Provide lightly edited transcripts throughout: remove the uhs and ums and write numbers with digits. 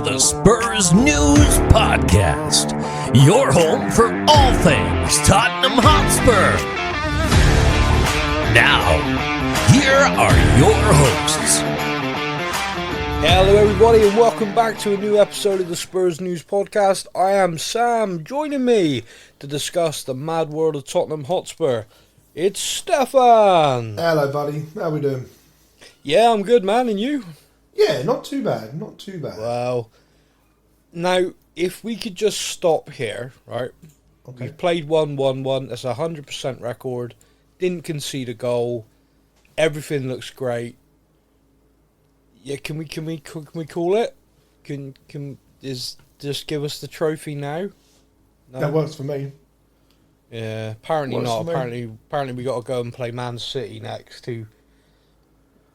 the Spurs News Podcast, your home for all things Tottenham Hotspur. Now, here are your hosts. Hello everybody and welcome back to a new episode of the Spurs News Podcast. I am Sam. Joining me to discuss the mad world of Tottenham Hotspur, it's Stefan. Hello buddy, how we doing? Yeah, I'm good, man, and you? Yeah, not too bad, not too bad. Well, now, if we could just stop here, right? Okay. We've played 1-1-1, that's a 100% record, didn't concede a goal, everything looks great. Yeah, can we call it? Just give us the trophy now? No? That works for me. Yeah, apparently Works not. for me. Apparently we got to go and play Man City next too.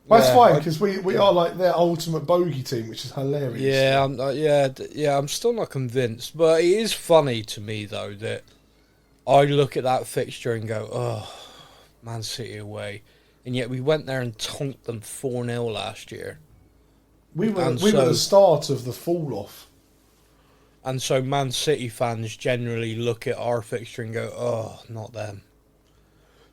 Well, that's fine because we are like their ultimate bogey team, which is hilarious. Yeah, I'm still not convinced, but it is funny to me though that I look at that fixture and go, oh, Man City away, and yet we went there and tonked them 4-0 last year. We were at the start of the fall off. And so Man City fans generally look at our fixture and go, oh, not them.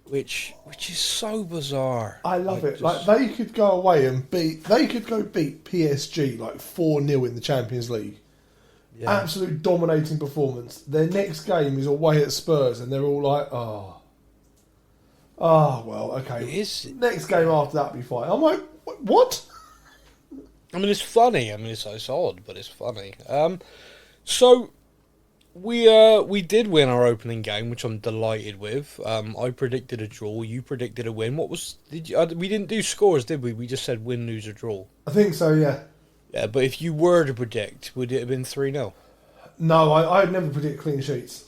Which is so bizarre. I love it. Like they could go away and beat PSG like 4-0 in the Champions League. Yeah. Absolute dominating performance. Their next game is away at Spurs and they're all like, oh well, okay. Next game after that be fine. I'm like, what? I mean, it's funny. I mean, it's odd, but it's funny. So we did win our opening game, which I'm delighted with. I predicted a draw. You predicted a win. We didn't do scores, did we? We just said win, lose, or draw. I think so. Yeah. Yeah, but if you were to predict, would it have been 3-0? No, I'd never predict clean sheets.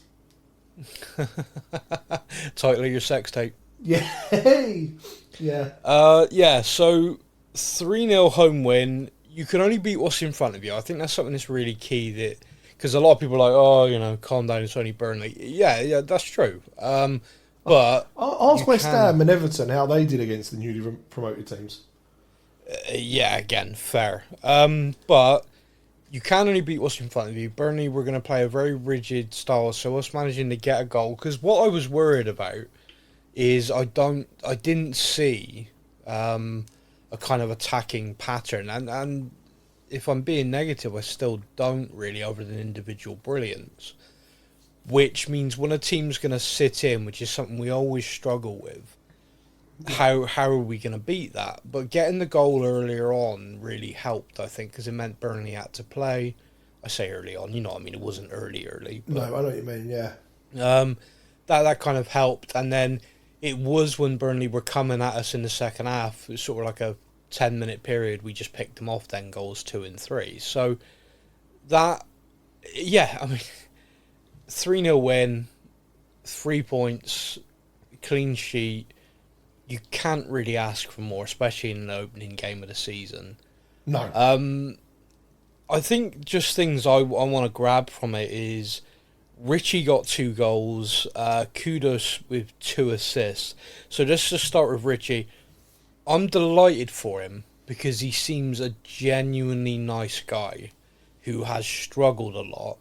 Title of your sex tape. Yeah. Yeah. So 3-0 home win. You can only beat what's in front of you. I think that's something that's really key. Because a lot of people are like, calm down, it's only Burnley. Yeah, that's true. But ask West Ham and Everton how they did against the newly promoted teams. Yeah, again, fair. But you can only beat what's in front of you. Burnley were going to play a very rigid style, so us managing to get a goal. Because what I was worried about is I didn't see a kind of attacking pattern, and if I'm being negative, I still don't really, other than individual brilliance, which means when a team's going to sit in, which is something we always struggle with, how are we going to beat that? But getting the goal earlier on really helped, I think, because it meant Burnley had to play. I say early on, you know what I mean, it wasn't early. But, no, I know what you mean, yeah. That kind of helped, and then it was when Burnley were coming at us in the second half, it was sort of like a 10-minute period, we just picked them off, then goals 2 and 3. So that, yeah, I mean, 3-0 win, 3 points, clean sheet. You can't really ask for more, especially in the opening game of the season. No. I think just things I want to grab from it is Richy got 2 goals, Kudus with 2 assists. So just to start with Richy, I'm delighted for him because he seems a genuinely nice guy who has struggled a lot,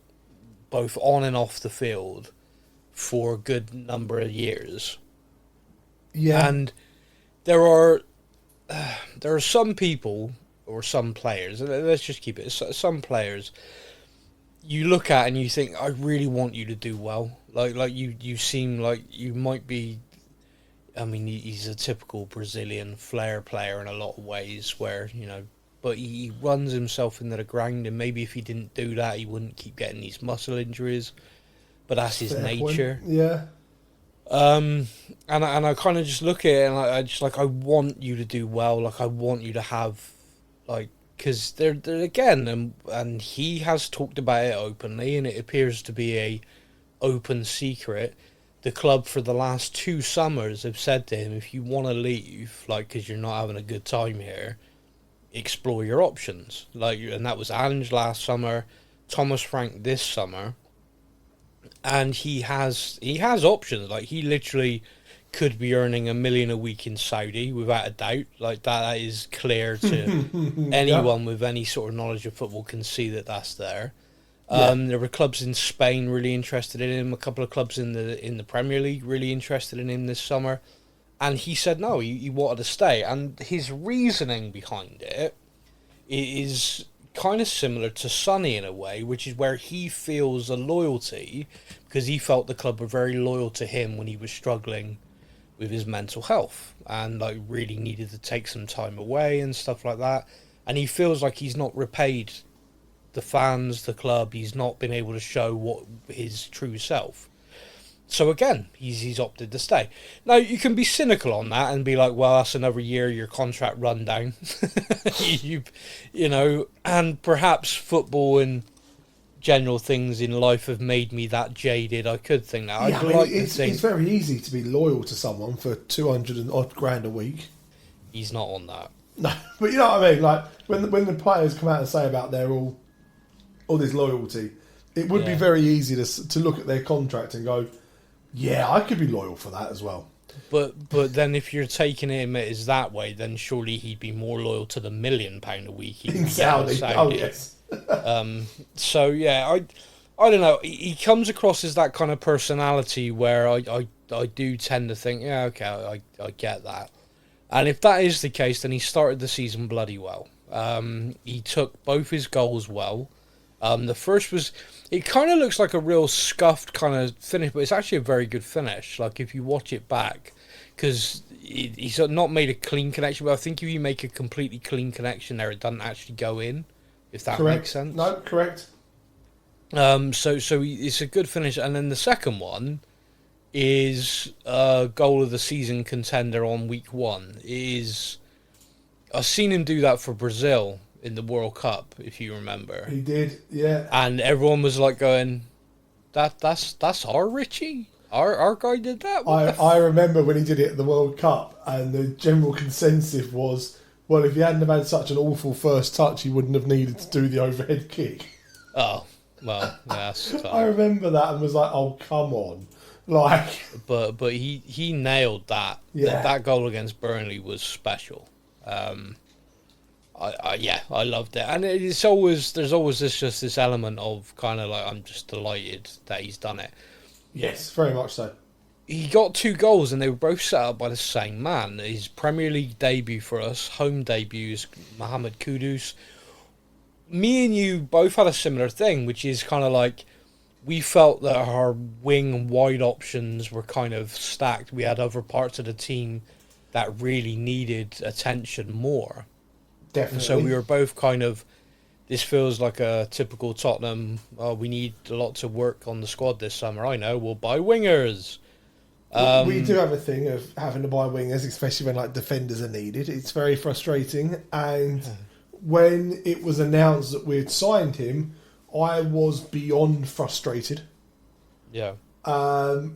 both on and off the field, for a good number of years. Yeah. And there are some people or some players, and let's just keep it, some players you look at and you think, I really want you to do well. Like you seem like you might be. I mean, he's a typical Brazilian flair player in a lot of ways where, but he runs himself into the ground, and maybe if he didn't do that, he wouldn't keep getting these muscle injuries, but that's his nature. Point. Yeah. And I kind of just look at it and I just I want you to do well. Like, I want you to have, because they're again, and he has talked about it openly, and it appears to be a open secret. The club for the last 2 summers have said to him, if you want to leave, because you're not having a good time here, explore your options. And that was Ange last summer, Thomas Frank this summer, and he has options. He literally could be earning $1 million a week in Saudi without a doubt. Like that is clear to anyone with any sort of knowledge of football can see that that's there. There were clubs in Spain really interested in him. A couple of clubs in the Premier League really interested in him this summer, and he said no. He wanted to stay, and his reasoning behind it is kind of similar to Sonny in a way, which is where he feels a loyalty because he felt the club were very loyal to him when he was struggling with his mental health and like really needed to take some time away and stuff like that. And he feels like he's not repaid the fans, the club. He's not been able to show what his true self. So again, he's opted to stay. Now you can be cynical on that and be like, well, that's another year your contract run down. you know, and perhaps football and general things in life have made me that jaded. I could think that. Yeah, it's very easy to be loyal to someone for 200 and odd grand a week. He's not on that. No, but you know what I mean. Like when the players come out and say about their all this loyalty, it would be very easy to look at their contract and go, yeah, I could be loyal for that as well. But then if you're taking him as that way, then surely he'd be more loyal to the £1 million a week in Saudi. Oh yes. So yeah, I don't know. He comes across as that kind of personality where I do tend to think, yeah, okay, I get that. And if that is the case, then he started the season bloody well. He took both his goals well. The first was, it kind of looks like a real scuffed kind of finish, but it's actually a very good finish. Like if you watch it back, because he's not made a clean connection, but I think if you make a completely clean connection there, it doesn't actually go in. If that makes sense. No, correct. So it's a good finish, and then the second one is goal of the season contender on week 1. I've seen him do that for Brazil in the World Cup, if you remember. He did, yeah. And everyone was like going, "That's our Richy. Our guy did that." I remember when he did it at the World Cup, and the general consensus was, well, if he hadn't have had such an awful first touch, he wouldn't have needed to do the overhead kick. Oh, well, that's tough. I remember that and was like, oh, come on. Like, But he nailed that. Yeah. That goal against Burnley was special. I loved it. And there's always this element of kind of like, I'm just delighted that he's done it. Yes, very much so. He got 2 goals and they were both set up by the same man. His Premier League debut for us, home debut, is Mohamed Kudus. Me and you both had a similar thing, which is kind of like we felt that our wing and wide options were kind of stacked. We had other parts of the team that really needed attention more. Definitely. And so we were both kind of, this feels like a typical Tottenham, we need a lot to work on the squad this summer. I know, we'll buy wingers. We do have a thing of having to buy wingers, especially when like defenders are needed. It's very frustrating. And when it was announced that we'd signed him, I was beyond frustrated. Yeah.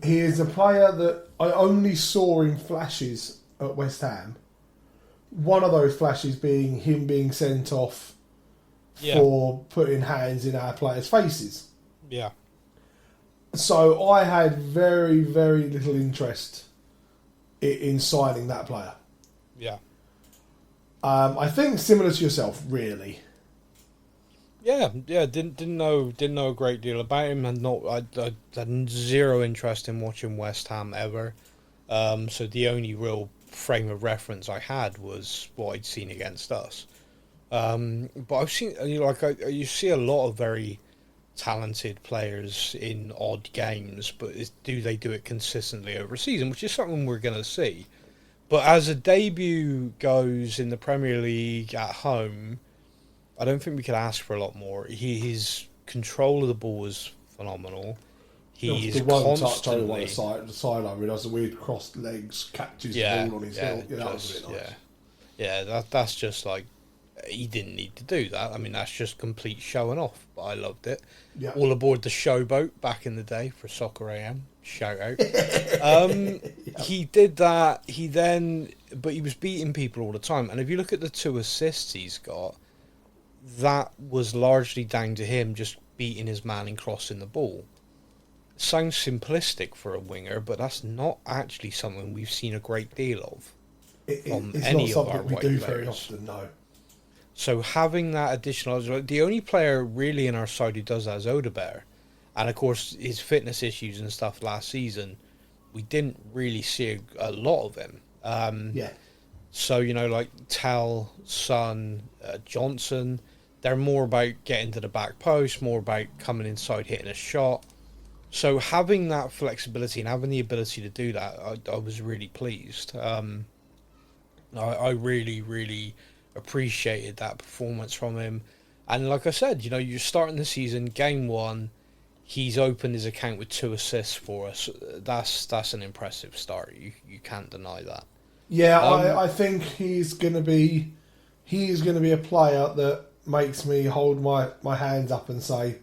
He is a player that I only saw in flashes at West Ham. One of those flashes being him being sent off for putting hands in our players' faces. Yeah. So I had very, very little interest in signing that player. Yeah. I think similar to yourself, really. Yeah. Didn't know a great deal about him, and I had zero interest in watching West Ham ever. So the only real frame of reference I had was what I'd seen against us. But I've seen, you see a lot of very talented players in odd games, but do they do it consistently over a season, which is something we're going to see. But as a debut goes in the Premier League at home, I don't think we could ask for a lot more. His control of the ball was phenomenal. He's the one constantly touch over the sideline, realised the weird crossed legs, catches the ball on his heel. Yeah, that was a bit nice. Yeah, that's just like, he didn't need to do that. I mean, that's just complete showing off, but I loved it. Yeah. All aboard the showboat back in the day for Soccer AM. Shout out. He did that. But he was beating people all the time. And if you look at the 2 assists he's got, that was largely down to him just beating his man and crossing the ball. sounds simplistic for a winger, but that's not actually something we've seen a great deal of from it's any not of our something we white do players. very often, no. So having that additional, the only player really in our side who does that is Odegaard, and of course his fitness issues and stuff last season, we didn't really see a lot of him. Yeah. So like Tell, Son, Johnson, they're more about getting to the back post, more about coming inside, hitting a shot. So having that flexibility and having the ability to do that, I was really pleased. I really, really appreciated that performance from him. And like I said, you're starting the season, game 1, he's opened his account with 2 assists for us. That's an impressive start. You can't deny that. Yeah, I think he's going to be a player that makes me hold my hands up and say,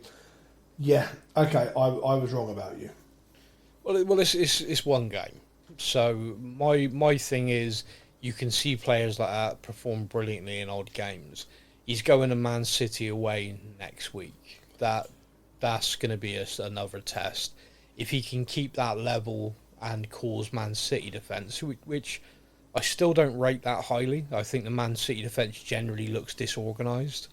yeah, okay, I was wrong about you. Well, it's one game. So my thing is, you can see players like that perform brilliantly in odd games. He's going to Man City away next week. That's going to be another test. If he can keep that level and cause Man City defence, which I still don't rate that highly. I think the Man City defence generally looks disorganised.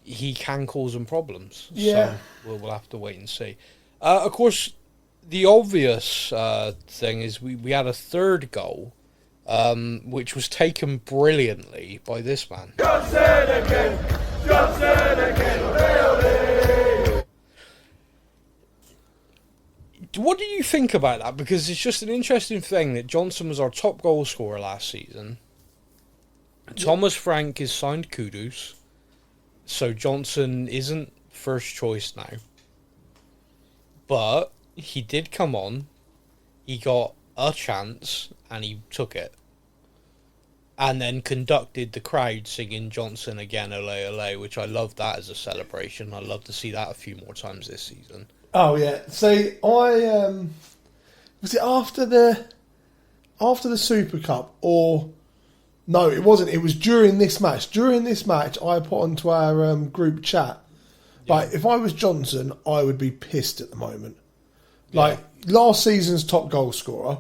He can cause them problems. Yeah. So we'll have to wait and see. Of course, the obvious thing is we had a third goal, which was taken brilliantly by this man. Johnson again, What do you think about that? Because it's just an interesting thing that Johnson was our top goal scorer last season. Thomas Frank is signed Kudus, so Johnson isn't first choice now. But he did come on, he got a chance, and he took it. And then conducted the crowd singing Johnson again, ole ole, which I love that as a celebration. I'd love to see that a few more times this season. Oh yeah. See, I was it after the Super Cup, or no? It wasn't. It was during this match. During this match, I put onto our group chat. Like, if I was Johnson, I would be pissed at the moment. Like last season's top goal scorer,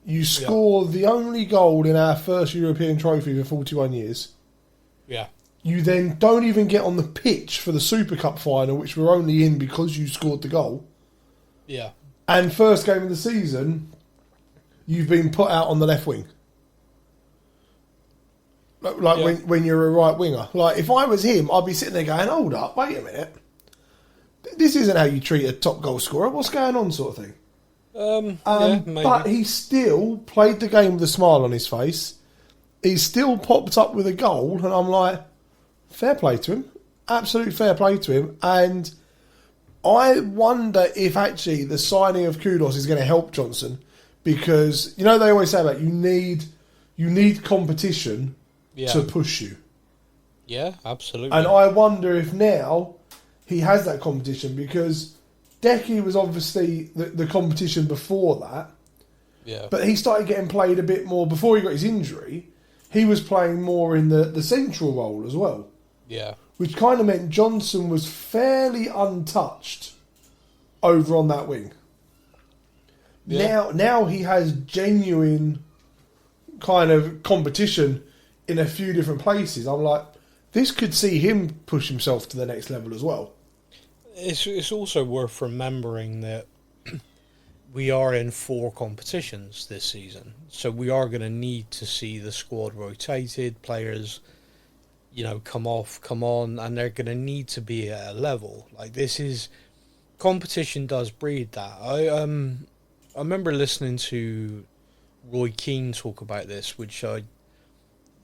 you score the only goal in our first European trophy for 41 years. Yeah. You then don't even get on the pitch for the Super Cup final, which we're only in because you scored the goal. Yeah. And first game of the season, you've been put out on the left wing. When you're a right winger. Like, if I was him, I'd be sitting there going, hold up, wait a minute. This isn't how you treat a top goal scorer. What's going on, sort of thing. Maybe. But he still played the game with a smile on his face. He still popped up with a goal, and I'm like, fair play to him. Absolute fair play to him. And I wonder if actually the signing of Kudus is going to help Johnson, because they always say about you need competition to push you. Yeah, absolutely. And I wonder if now he has that competition, because Decky was obviously the competition before that. Yeah. But he started getting played a bit more before he got his injury. He was playing more in the central role as well. Yeah. Which kind of meant Johnson was fairly untouched over on that wing. Yeah. Now he has genuine kind of competition in a few different places. I'm like, this could see him push himself to the next level as well. It's also worth remembering that we are in 4 competitions this season, so we are going to need to see the squad rotated, players, come off, come on, and they're going to need to be at a level. Like, this is competition does breed that. I remember listening to Roy Keane talk about this, which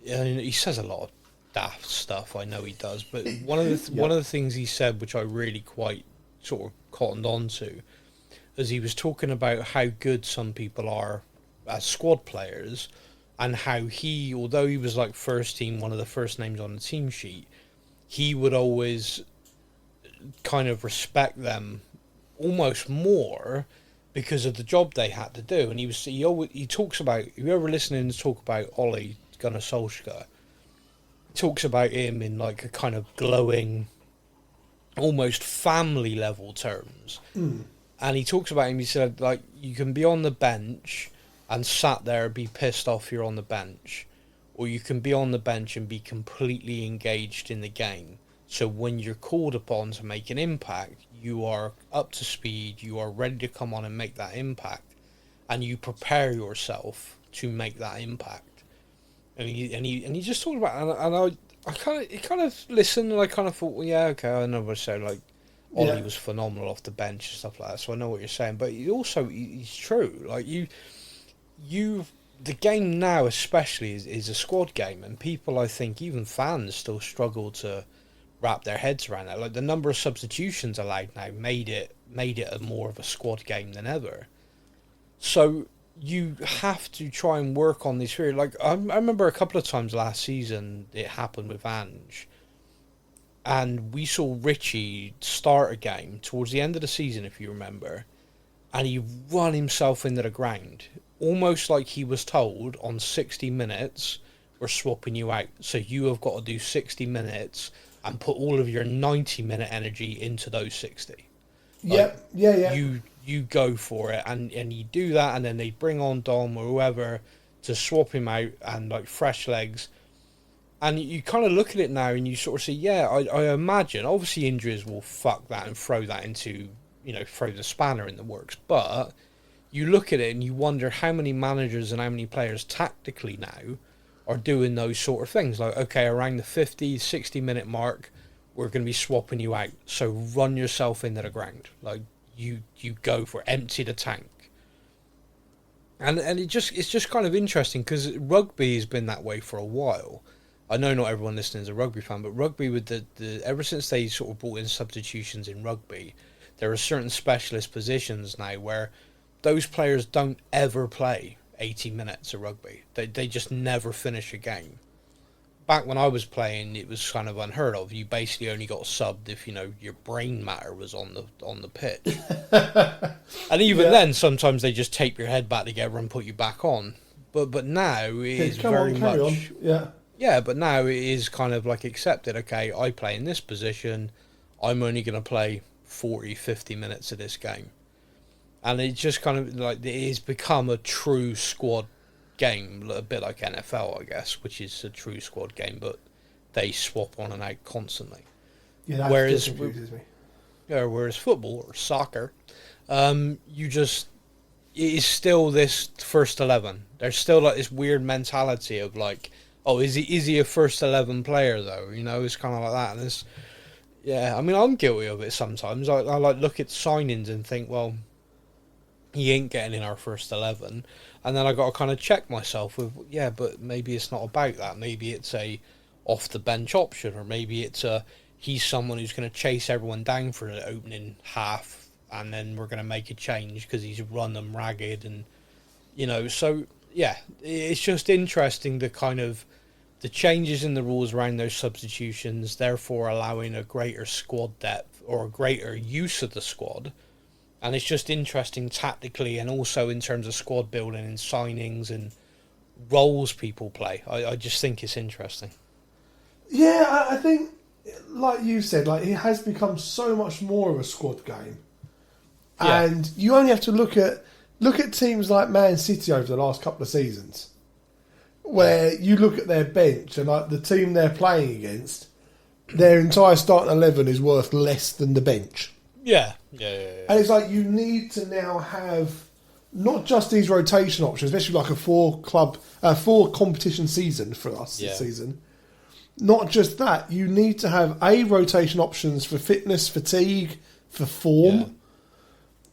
he says a lot of daft stuff, I know he does, but one of the things he said, which I really quite sort of cottoned on to, is he was talking about how good some people are as squad players, and how he, although he was like first team, one of the first names on the team sheet, he would always kind of respect them almost more because of the job they had to do. And he talks about, if you're ever listening to talk about Ole Gunnar Solskjaer, talks about him in like a kind of glowing, almost family level terms. And he talks about him, he said, like, you can be on the bench and sat there and be pissed off you're on the bench. Or you can be on the bench and be completely engaged in the game. So when you're called upon to make an impact, you are up to speed, you are ready to come on and make that impact. And you prepare yourself to make that impact. And he just talked about, and I kind of listened, and I kind of thought, well, yeah, okay, I know what to say. Like, Ollie was phenomenal off the bench and stuff like that, so I know what you're saying. But he's true. Like the game now especially is a squad game, and people, I think, even fans, still struggle to wrap their heads around it. Like, the number of substitutions allowed now made it a more of a squad game than ever. So you have to try and work on this theory. Like, I remember a couple of times last season it happened with Ange, and we saw Richy start a game towards the end of the season, if you remember, and he run himself into the ground, almost like he was told, on 60 minutes, we're swapping you out. So you have got to do 60 minutes and put all of your 90-minute energy into those 60. Like, yeah. You go for it, and you do that, and then they bring on Dom or whoever to swap him out, and like fresh legs. And you kind of look at it now and you sort of say, yeah, I imagine, obviously injuries will fuck that and throw that into, throw the spanner in the works. But you look at it and you wonder how many managers and how many players tactically now are doing those sort of things. Like, okay, around the 50, 60-minute mark, we're going to be swapping you out. So run yourself into the ground. Like, you go for it, empty the tank. And it's just kind of interesting, because rugby has been that way for a while. I know not everyone listening is a rugby fan, but rugby, with the ever since they sort of brought in substitutions in rugby, there are certain specialist positions now where those players don't ever play 80 minutes of rugby. They just never finish a game. Back when I was playing, it was kind of unheard of. You basically only got subbed if, your brain matter was on the pitch. And even then, sometimes they just tape your head back together and put you back on. But now it is very much... Yeah, but now it is kind of like accepted. Okay, I play in this position. I'm only going to play 40, 50 minutes of this game. And it's just kind of like, it has become a true squad game, a bit like NFL, I guess, which is a true squad game, but they swap on and out constantly. Yeah, that still confuses me. Whereas football or soccer, it is still this first 11. There's still like this weird mentality of like, oh, is he a first 11 player though? It's kind of like that. And it's, yeah, I mean, I'm guilty of it sometimes. I like look at signings and think, well, he ain't getting in our first 11. And then I got to kind of check myself with, yeah, but maybe it's not about that. Maybe it's a off the bench option, or maybe it's he's someone who's going to chase everyone down for the opening half, and then we're going to make a change because he's run them ragged, and so yeah, it's just interesting, the kind of the changes in the rules around those substitutions, therefore allowing a greater squad depth or a greater use of the squad. And it's just interesting tactically, and also in terms of squad building and signings and roles people play. I just think it's interesting. Yeah, I think, like you said, like it has become so much more of a squad game. Yeah. And you only have to look at teams like Man City over the last couple of seasons, where you look at their bench and like the team they're playing against, their entire starting 11 is worth less than the bench. Yeah. And it's like you need to now have not just these rotation options, especially like a four competition season for us this season. Not just that, you need to have rotation options for fitness, fatigue, for form.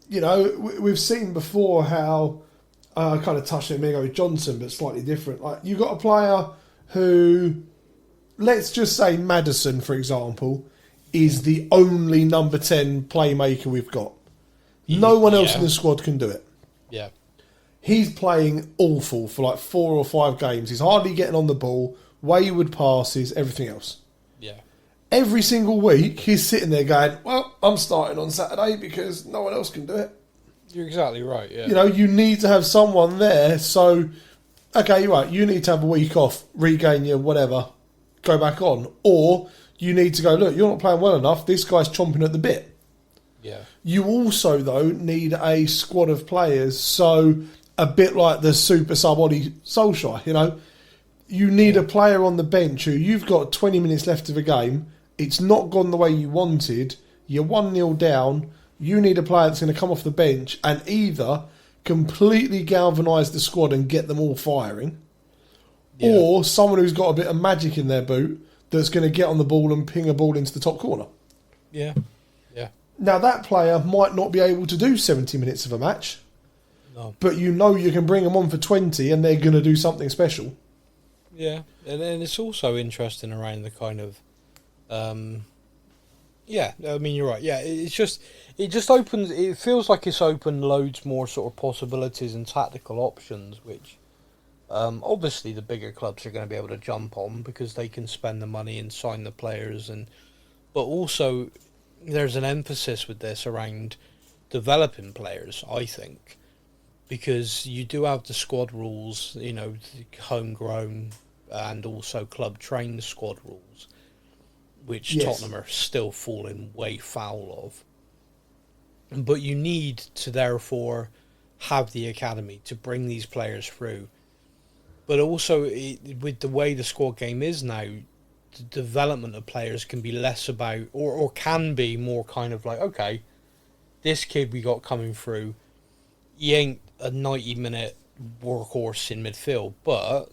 Yeah. We've seen before how I kind of touched on Migo Johnson, but slightly different. Like you've got a player who, let's just say Maddison, for example, is the only number 10 playmaker we've got. No one else in the squad can do it. Yeah. He's playing awful for like 4 or 5 games. He's hardly getting on the ball, wayward passes, everything else. Yeah. Every single week, he's sitting there going, well, I'm starting on Saturday because no one else can do it. You're exactly right, yeah. You need to have someone there. So, okay, right, you need to have a week off, regain your whatever, go back on. Or you need to go, look, you're not playing well enough. This guy's chomping at the bit. Yeah. You also, though, need a squad of players, so a bit like the super sub Ollie Solskjaer, you know. You need a player on the bench who you've got 20 minutes left of a game, it's not gone the way you wanted, you're 1-0 down, you need a player that's going to come off the bench and either completely galvanise the squad and get them all firing, or someone who's got a bit of magic in their boot that's going to get on the ball and ping a ball into the top corner. Yeah. Now, that player might not be able to do 70 minutes of a match, but you know you can bring them on for 20 and they're going to do something special. Yeah, and then it's also interesting around the kind of... yeah, I mean, you're right. Yeah, it just opens... It feels like it's opened loads more sort of possibilities and tactical options, which obviously the bigger clubs are going to be able to jump on because they can spend the money and sign the players. But also... there's an emphasis with this around developing players, I think, because you do have the squad rules, you know, homegrown and also club trained squad rules, which Tottenham are still falling way foul of. But you need to therefore have the academy to bring these players through. But also, with the way the squad game is now, the development of players can be less about, or can be more kind of like, okay, this kid we got coming through, he ain't a 90-minute workhorse in midfield, but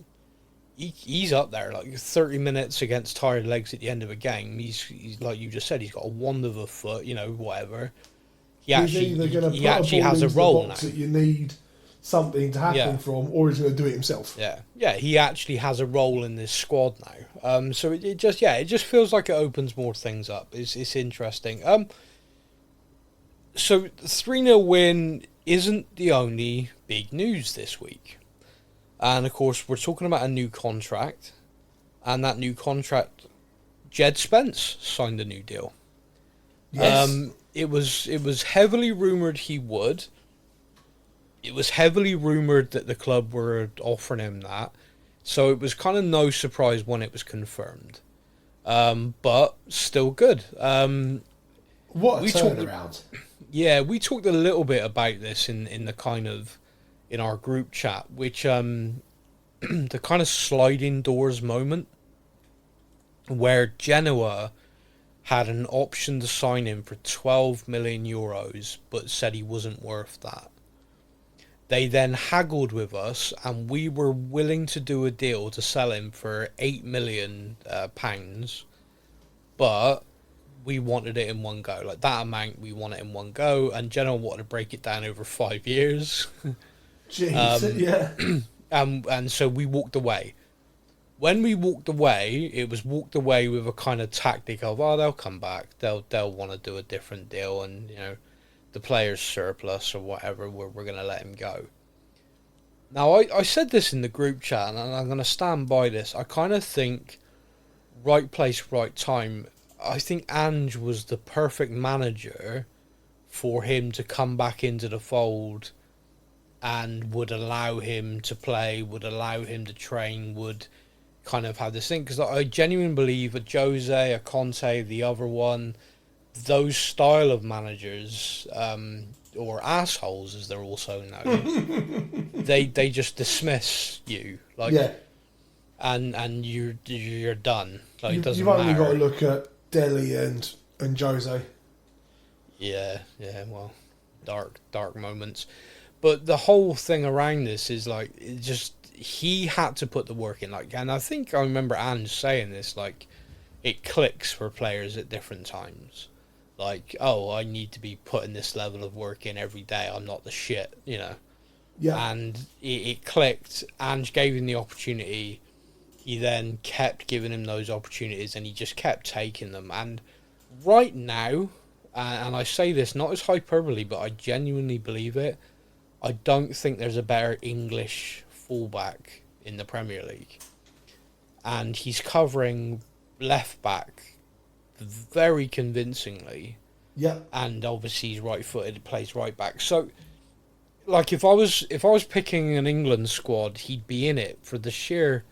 he's up there, like 30 minutes against tired legs at the end of a game. He's like you just said, he's got a wand of a foot, you know, whatever. He actually has a role now. That you need something to happen from, or he's going to do it himself. Yeah, he actually has a role in this squad now. So it just feels like it opens more things up. It's interesting. So the 3-0 win isn't the only big news this week. And of course, we're talking about a new contract. And that new contract, Jed Spence signed a new deal. Yes. It was heavily rumoured he would. It was heavily rumoured that the club were offering him that. So it was kind of no surprise when it was confirmed. But still good. What a turnaround. We talked a little bit about this in the kind of, in our group chat, which, the kind of sliding doors moment where Genoa had an option to sign him for 12 million euros, but said he wasn't worth that. They then haggled with us, and we were willing to do a deal to sell him for £8 million, but we wanted it in one go. Like, that amount, we want it in one go, and Genoa wanted to break it down over 5 years. Jeez, yeah. And so we walked away. When we walked away, it was walked away with a kind of tactic of, oh, they'll come back. They'll want to do a different deal, and, you know, the player's surplus or whatever, we're going to let him go. Now, I said this in the group chat, and I'm going to stand by this. I kind of think right place, right time. I think Ange was the perfect manager for him to come back into the fold and would allow him to play, would allow him to train, would kind of have this thing. Because I genuinely believe a Jose, a Conte, the other one, those style of managers, or assholes as they're also known, they just dismiss you, like, and you're done. Like, it doesn't You've only matter. got to look at Dele and Jose. Yeah, well, dark moments, but the whole thing around this is like, it just, he had to put the work in, like, and I think I remember Ange saying this, like, it clicks for players at different times. Like, oh, I need to be putting this level of work in every day. I'm not the shit, you know. Yeah. And it clicked. Ange gave him the opportunity. He then kept giving him those opportunities, and he just kept taking them. And right now, and I say this not as hyperbole, but I genuinely believe it, I don't think there's a better English fullback in the Premier League. And he's covering left back very convincingly. Yeah. And obviously he's right-footed, plays right back. So, like, if I was picking an England squad, he'd be in it for the sheer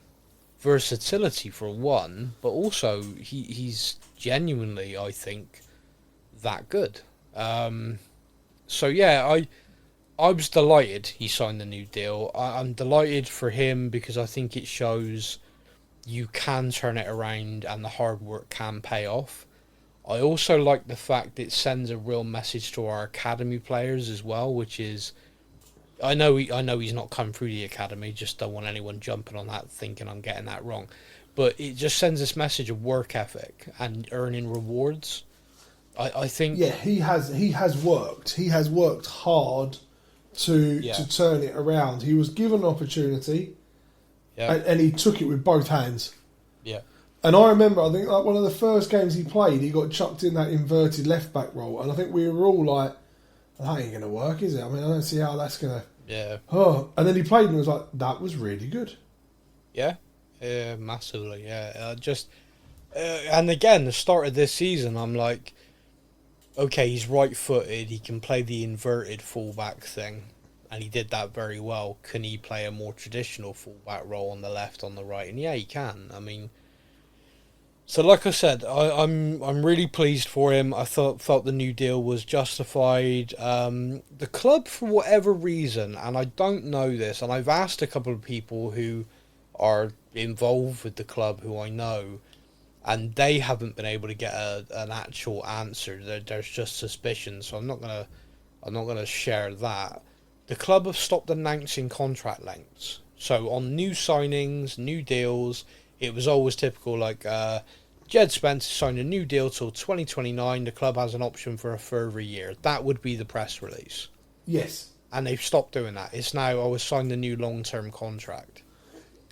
versatility for one, but also he's genuinely, I think, that good. So yeah, I was delighted he signed the new deal. I'm delighted for him because I think it shows you can turn it around and the hard work can pay off. I also like the fact it sends a real message to our academy players as well, which is I know he's not come through the academy. Just don't want anyone jumping on that thinking I'm getting that wrong. But it just sends this message of work ethic and earning rewards. I think he has worked hard to turn it around. He was given an opportunity, and he took it with both hands. Yeah. And I remember, I think like one of the first games he played, he got chucked in that inverted left back role, and I think we were all like, "That ain't gonna work, is it? I mean, I don't see how that's gonna." Yeah. Oh, and then he played and was like, "That was really good." Yeah. Massively. Yeah. And again, the start of this season, I'm like, okay, he's right-footed. He can play the inverted fullback thing, and he did that very well. Can he play a more traditional fullback role on the left, on the right? And yeah, he can. I mean, so like I said, I'm really pleased for him. I felt the new deal was justified. The club, for whatever reason, and I don't know this, and I've asked a couple of people who are involved with the club who I know, and they haven't been able to get an actual answer. There's just suspicion, so I'm not gonna share that. The club have stopped announcing contract lengths. So on new signings, new deals, it was always typical like Jed Spence signed a new deal till 2029. The club has an option for a further year. That would be the press release. Yes. And they've stopped doing that. It's now, I was signed a new long-term contract.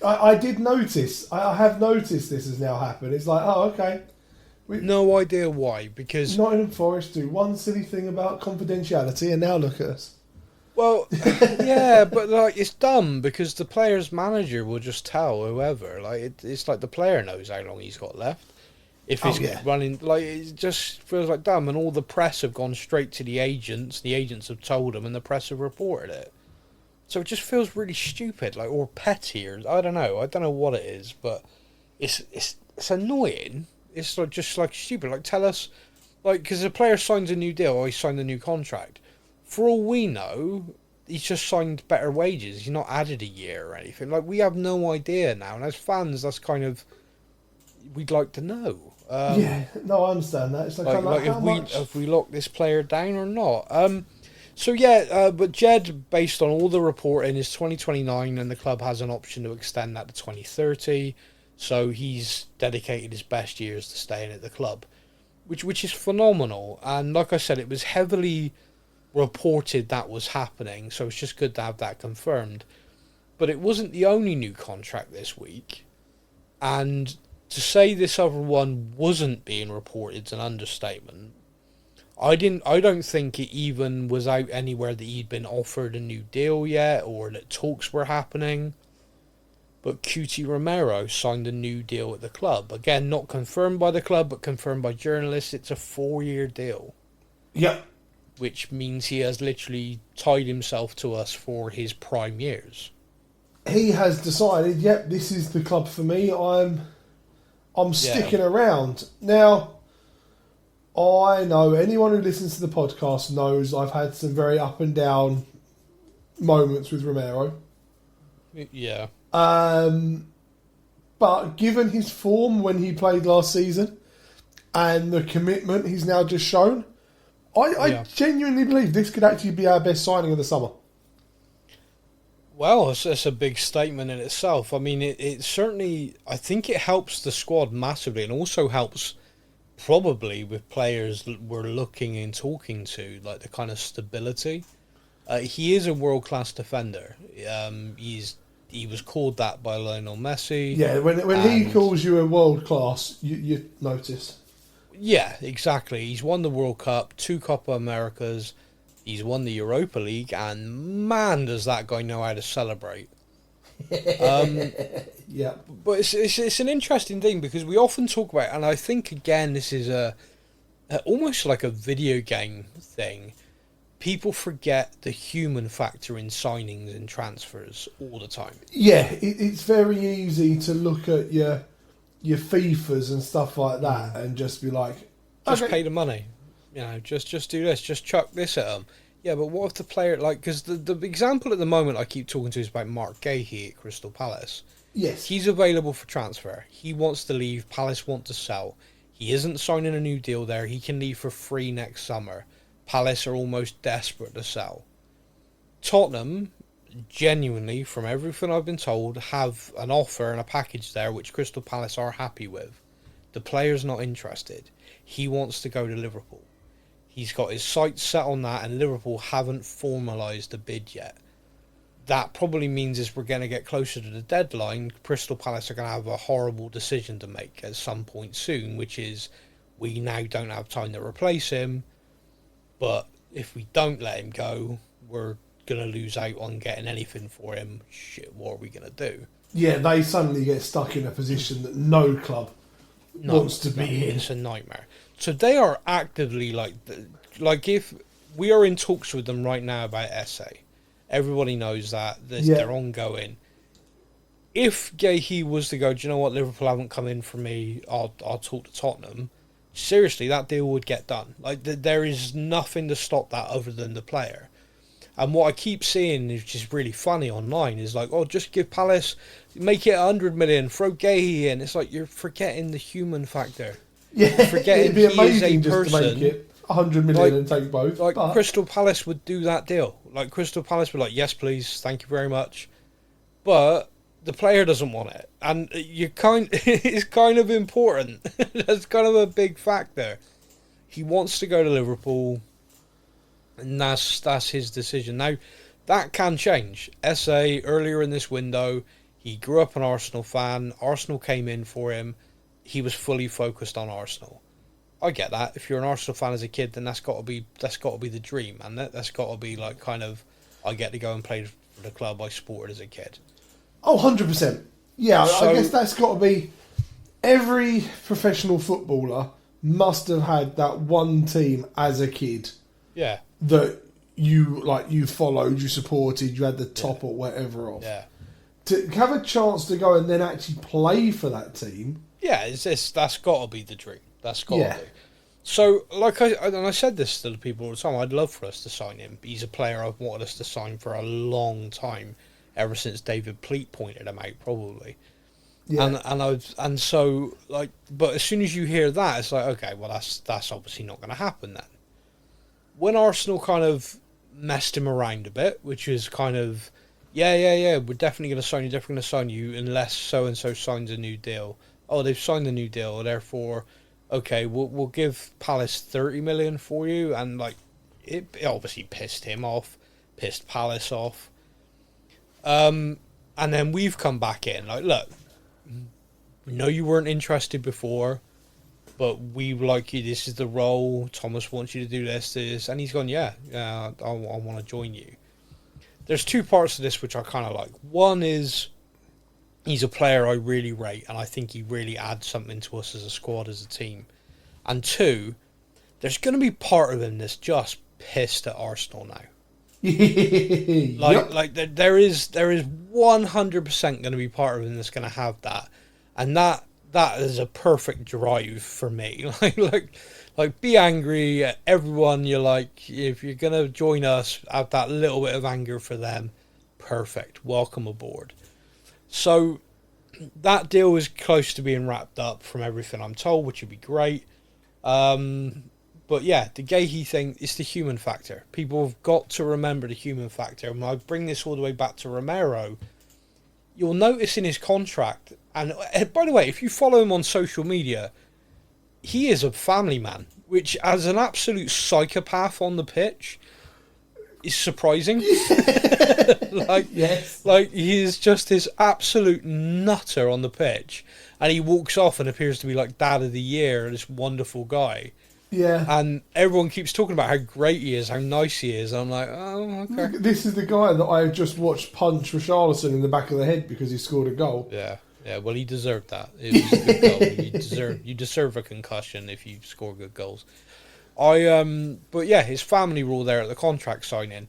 I did notice. I have noticed this has now happened. It's like, oh, okay. No idea why, because Nottingham Forest do one silly thing about confidentiality, and now look at us. well, yeah, but like it's dumb because the player's manager will just tell whoever. Like it's like the player knows how long he's got left. If he's running, like it just feels like dumb, and all the press have gone straight to the agents. The agents have told them, and the press have reported it. So it just feels really stupid, like or petty, or I don't know what it is, but it's annoying. It's like just like stupid. Like tell us, like because the player signs a new deal or he signed a new contract. For all we know, he's just signed better wages. He's not added a year or anything. Like we have no idea now, and as fans, that's kind of we'd like to know. No, I understand that. It's like how much if we lock this player down or not. But Jed, based on all the reporting, is 2029, and the club has an option to extend that to 2030. So he's dedicated his best years to staying at the club, which is phenomenal. And like I said, it was heavily reported that was happening, so it's just good to have that confirmed. But it wasn't the only new contract this week, and to say this other one wasn't being reported is an understatement. I don't think it even was out anywhere that he'd been offered a new deal yet, or that talks were happening. But Cuti Romero signed a new deal at the club. Again, not confirmed by the club, but confirmed by journalists. It's a 4-year deal. Yep. Which means he has literally tied himself to us for his prime years. He has decided, yep, this is the club for me. I'm sticking around. Now, I know anyone who listens to the podcast knows I've had some very up and down moments with Romero. Yeah. But given his form when he played last season and the commitment he's now just shown, I genuinely believe this could actually be our best signing of the summer. Well, it's a big statement in itself. I mean, it certainly, I think it helps the squad massively, and also helps probably with players that we're looking and talking to, like the kind of stability. He is a world-class defender. He was called that by Lionel Messi. Yeah, when he calls you a world-class, you notice. Yeah, exactly. He's won the World Cup, 2 Copa Americas, he's won the Europa League, and man, does that guy know how to celebrate. Yeah. But it's an interesting thing, because we often talk about, and I think, again, this is almost like a video game thing. People forget the human factor in signings and transfers all the time. Yeah, it's very easy to look at your FIFAs and stuff like that and just be like, just pay the money. just do this, just chuck this at them. Yeah, but what if the player, because the example at the moment I keep talking to is about Mark Gahey at Crystal Palace. Yes. He's available for transfer. He wants to leave. Palace want to sell. He isn't signing a new deal there. He can leave for free next summer. Palace are almost desperate to sell. Tottenham, genuinely, from everything I've been told, have an offer and a package there which Crystal Palace are happy with. The player's not interested. He wants to go to Liverpool. He's got his sights set on that, and Liverpool haven't formalised a bid yet. That probably means as we're going to get closer to the deadline, Crystal Palace are going to have a horrible decision to make at some point soon, which is we now don't have time to replace him, but if we don't let him go, we're going to lose out on getting anything for him. Shit, what are we going to do? Yeah, they suddenly get stuck in a position that no club wants to be in. It's a nightmare. So they are actively like if we are in talks with them right now about SA. Everybody knows that. They're ongoing. If Gahey was to go, do you know what, Liverpool haven't come in for me, I'll talk to Tottenham. Seriously, that deal would get done. There is nothing to stop that other than the player. And what I keep seeing, which is really funny online, is just give Palace, make it 100 million, throw Gahey in. It's like you're forgetting the human factor. Yeah, forgetting it'd be amazing he is a just person. to make it 100 million and take both. But Crystal Palace would do that deal. Crystal Palace would yes, please, thank you very much. But the player doesn't want it, and it's kind of important. That's kind of a big factor. He wants to go to Liverpool, and that's his decision. Now, that can change. SA, earlier in this window, he grew up an Arsenal fan. Arsenal came in for him. He was fully focused on Arsenal. I get that. If you're an Arsenal fan as a kid, then that's got to be the dream, and that's got to be I get to go and play for the club I supported as a kid. Oh, 100%. Yeah, So, I guess that's got to be... Every professional footballer must have had that one team as a kid. Yeah. That you followed, you supported, you had the top or whatever of. Yeah. To have a chance to go and then actually play for that team... Yeah, that's got to be the dream. That's got to be. So, I said this to the people all the time, I'd love for us to sign him. He's a player I've wanted us to sign for a long time, ever since David Pleat pointed him out, probably. Yeah. But as soon as you hear that, it's like, okay, well, that's obviously not going to happen then. When Arsenal kind of messed him around a bit, which is kind of, we're definitely going to sign you unless so-and-so signs a new deal. Oh, they've signed a new deal, therefore, okay, we'll give Palace 30 million for you, and it obviously pissed him off, pissed Palace off. And then we've come back in, look, we know you weren't interested before, but we like you, this is the role, Thomas wants you to do this, and he's gone, I want to join you. There's two parts to this which I kind of like. One is, he's a player I really rate, and I think he really adds something to us as a squad, as a team. And two, there's going to be part of him that's just pissed at Arsenal now. There is 100% going to be part of him that's going to have that, and that is a perfect drive for me. Be angry at everyone you like. If you're going to join us, have that little bit of anger for them. Perfect. Welcome aboard. So that deal is close to being wrapped up from everything I'm told, which would be great. But yeah, the Gahey thing is the human factor. People have got to remember the human factor. And when I bring this all the way back to Romero, you'll notice in his contract, and by the way, if you follow him on social media, he is a family man, which as an absolute psychopath on the pitch is surprising. Yes. He is just this absolute nutter on the pitch, and he walks off and appears to be dad of the year, this wonderful guy. Yeah. And everyone keeps talking about how great he is, how nice he is. And I'm like, oh, okay. This is the guy that I just watched punch Richarlison in the back of the head because he scored a goal. Yeah. Yeah, well, he deserved that. It was a good goal. You deserve a concussion if you score good goals. But yeah, his family were all there at the contract signing,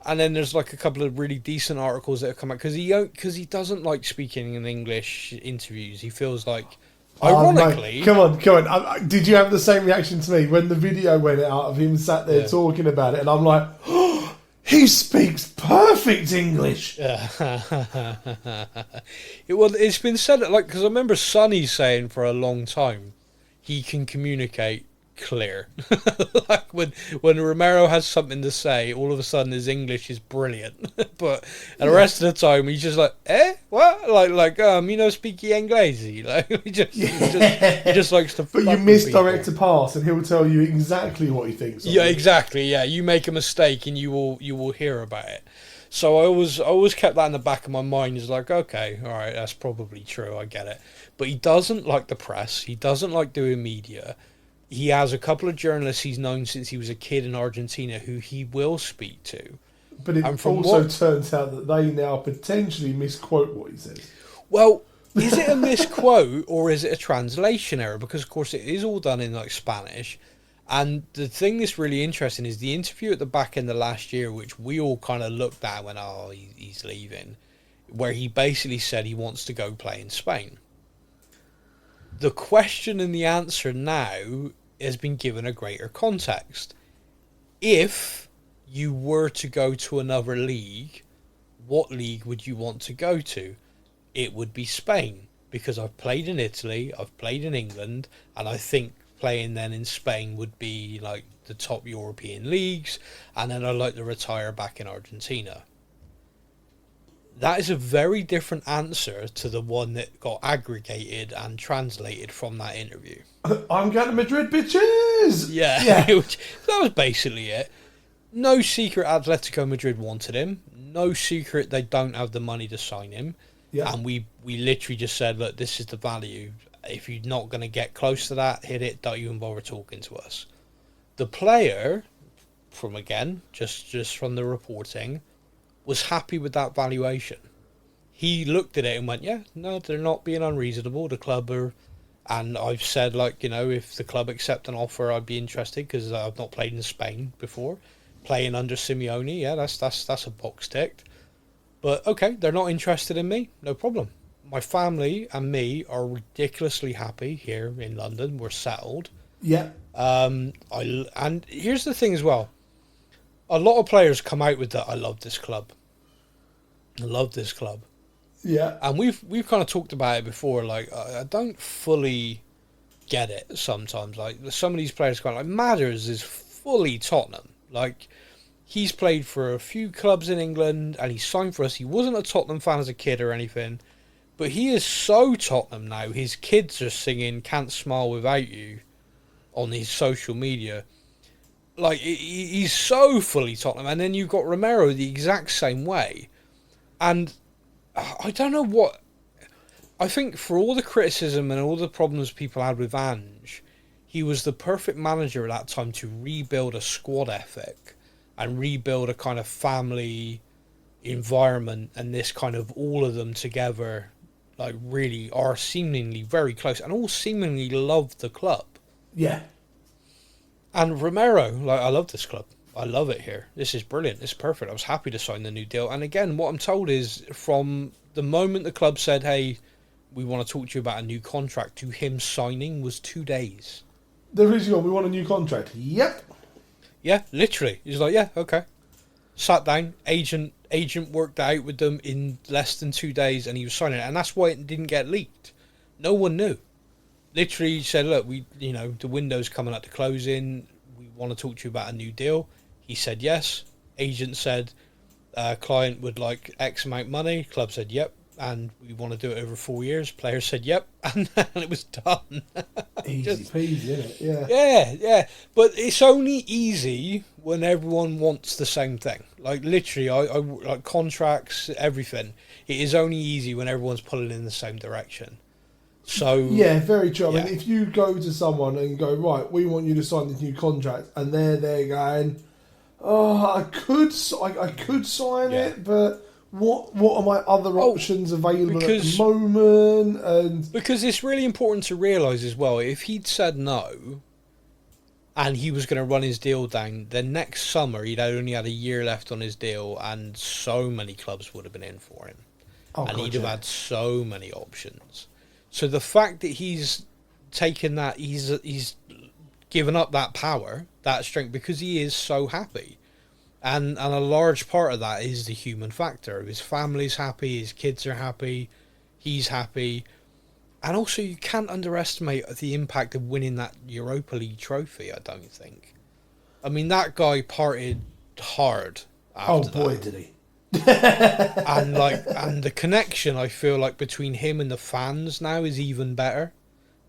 and then there's a couple of really decent articles that have come out because he doesn't like speaking in English interviews. He feels like Ironically... Oh, come on. Did you have the same reaction to me when the video went out of him sat there talking about it? And I'm like, oh, he speaks perfect English. It's been said, like, because I remember Sonny saying for a long time, he can communicate clear. Like when Romero has something to say, all of a sudden his English is brilliant. But the rest of the time he's just like, what? Speaky Inglesi. Like he just likes to. But you misdirect a pass, and he'll tell you exactly what he thinks. Yeah, exactly. Yeah, you make a mistake, and you will hear about it. So I always kept that in the back of my mind. Is like, okay, all right, that's probably true. I get it. But he doesn't like the press. He doesn't like doing media. He has a couple of journalists he's known since he was a kid in Argentina who he will speak to. But it also turns out that they now potentially misquote what he says. Well, is it a misquote or is it a translation error? Because, of course, it is all done in, like, Spanish. And the thing that's really interesting is the interview at the back end of last year, which we all kind of looked at when, he's leaving, where he basically said he wants to go play in Spain. The question and the answer now has been given a greater context. If you were to go to another league, what league would you want to go to? It would be Spain, because I've played in Italy, I've played in England, and I think playing then in Spain would be like the top European leagues, and then I'd like to retire back in Argentina. That is a very different answer to the one that got aggregated and translated from that interview. I'm going to Madrid, bitches! Yeah. That was basically it. No secret Atletico Madrid wanted him. No secret they don't have the money to sign him. Yeah. And we literally just said, look, this is the value. If you're not going to get close to that, hit it. Don't even bother talking to us. The player, from again, just from the reporting, was happy with that valuation. He looked at it and went, yeah, no, they're not being unreasonable. The club are, and I've said, like, if the club accept an offer, I'd be interested because I've not played in Spain before. Playing under Simeone, yeah, that's a box ticked. But okay, they're not interested in me, no problem. My family and me are ridiculously happy here in London. We're settled. Yeah. And here's the thing as well. A lot of players come out with that. I love this club. I love this club. Yeah. And we've kind of talked about it before. Like, I don't fully get it sometimes. Like, some of these players kind of like, Madders is fully Tottenham. Like, he's played for a few clubs in England and he signed for us. He wasn't a Tottenham fan as a kid or anything, but he is so Tottenham now. His kids are singing "Can't Smile Without You" on his social media. Like, he's so fully Tottenham. And then you've got Romero the exact same way. And I don't know what... I think for all the criticism and all the problems people had with Ange, he was the perfect manager at that time to rebuild a squad ethic and rebuild a kind of family environment, and this kind of all of them together, like, really are seemingly very close and all seemingly love the club. Yeah. And Romero, like, I love this club. I love it here. This is brilliant. It's perfect. I was happy to sign the new deal. And again, what I'm told is from the moment the club said, hey, we want to talk to you about a new contract, to him signing was 2 days. There is we want a new contract. Yep. Yeah, literally. He's like, yeah, okay. Sat down, agent worked out with them in less than 2 days, and he was signing it. And that's why it didn't get leaked. No one knew. Literally he said, look, the window's coming up to closing. We want to talk to you about a new deal. He said yes. Agent said client would like X amount of money. Club said yep, and we want to do it over 4 years. Players said yep, and it was done. Easy peasy, isn't it? Yeah. But it's only easy when everyone wants the same thing. Like, literally, I like contracts, everything. It is only easy when everyone's pulling in the same direction. So yeah, very true. I mean, if you go to someone and go, right, we want you to sign this new contract, and they're there going, oh, I could sign it, but what are my other options available at the moment? And because it's really important to realise as well, if he'd said no and he was going to run his deal down, then next summer he'd only had a year left on his deal, and so many clubs would have been in for him. He'd have had so many options. So the fact that he's taken that, he's given up that power, that strength, because he is so happy. And a large part of that is the human factor. His family's happy, his kids are happy, he's happy. And also, you can't underestimate the impact of winning that Europa League trophy, I don't think. I mean, that guy partied hard after that. Did he. And the connection, I feel like, between him and the fans now is even better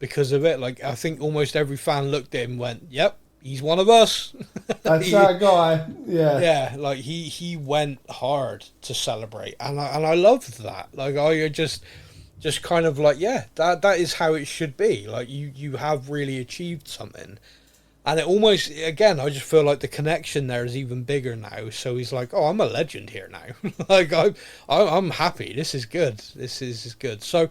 because of it. Like, I think almost every fan looked at him and went, yep, he's one of us. That's that guy. Yeah. Yeah, like he went hard to celebrate. And I loved that. Like, I just kind of like, yeah, that is how it should be. Like, you have really achieved something. And it almost, again, I just feel like the connection there is even bigger now. So he's like, oh, I'm a legend here now. Like, I'm happy. This is good. This is good. So